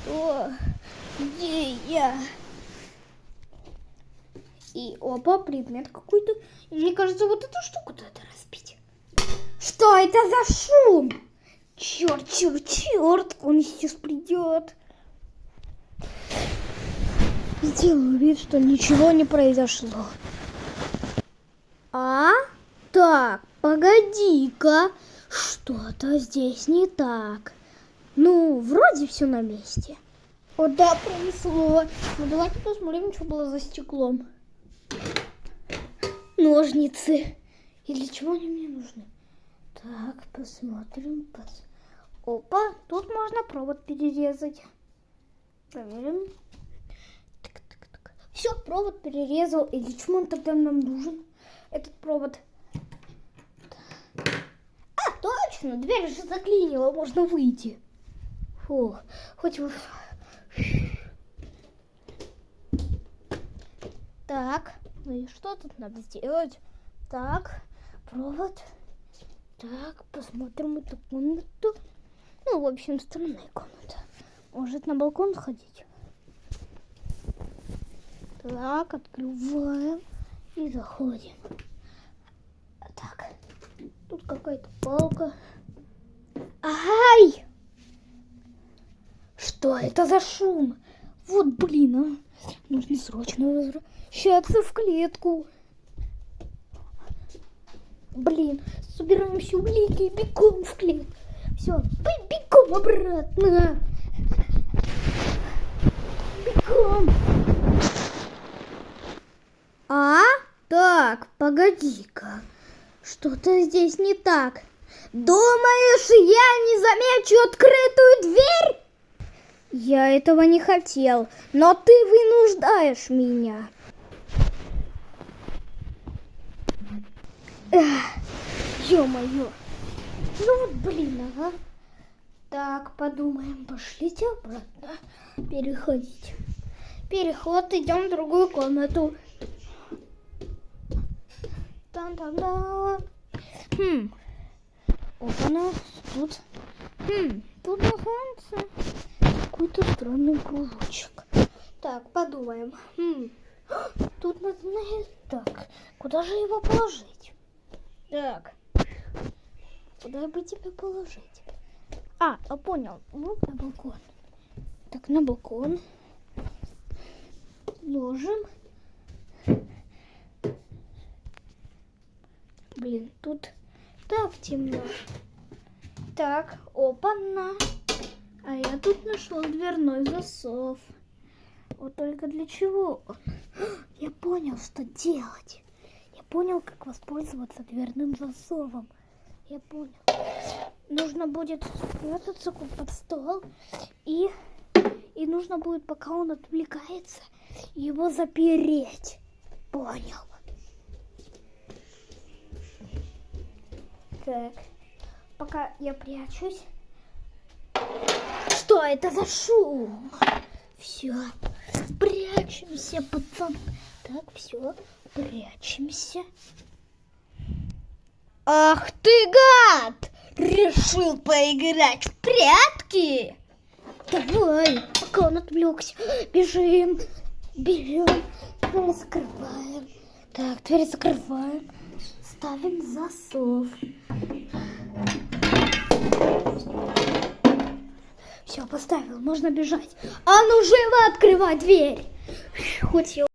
Что? Где я? И опа, предмет какой-то. Мне кажется, вот эту штуку надо разбить. Что это за шум? Черт, черт, черт, он сейчас придет. Сделаю вид, что ничего не произошло. Так, погоди-ка. Что-то здесь не так. Ну, вроде все на месте. О, да, пронесло. Ну, давайте посмотрим, что было за стеклом. Ножницы. И для чего они мне нужны? Так, посмотрим. Опа, тут можно провод перерезать. Проверим. Так. Все, провод перерезал. И для чего он тогда нам нужен? Этот провод. Точно, дверь же заклинила, можно выйти. Фу, хоть вы... Так, ну и что тут надо сделать? Так, провод. Так, посмотрим эту комнату. Ну, в общем, странная комната. Может, на балкон сходить? Так, открываем и заходим. Так, тут какая-то палка. Ай! Что это за шум? Вот, блин, а. Нужно срочно возвращаться в клетку. Блин, собираемся улики и бегом в клетку. Все, бегом обратно. Бегом. Так, погоди-ка. Что-то здесь не так. Думаешь, я не замечу открытую дверь? Я этого не хотел, но ты вынуждаешь меня. Ё-моё. Ну вот, блин, ага. Так, подумаем, пошлите обратно. Переходить. Переход, идем в другую комнату. Там-там-там. Опа-на, тут. Тут находится какой-то странный кружочек. Так, подумаем. Тут надо... Так, куда же его положить? Так, куда бы тебя положить? Понял. Вот на балкон. Так, на балкон. Ложим. Блин, тут так темно. Так, опа-на. А я тут нашел дверной засов. Вот только для чего он? Я понял, что делать. Я понял, как воспользоваться дверным засовом. Я понял. Нужно будет спрятаться под стол. И нужно будет, пока он отвлекается, его запереть. Понял. Так, пока я прячусь. Что это за шум? Все, прячемся, пацан. Так, все, прячемся. Ах ты, гад! Решил поиграть в прятки? Давай, пока он отвлекся. Бежим, берем, дверь закрываем. Так, дверь закрываем. Ставим засов. Все, поставил, можно бежать. А ну живо открывай дверь. Хоть я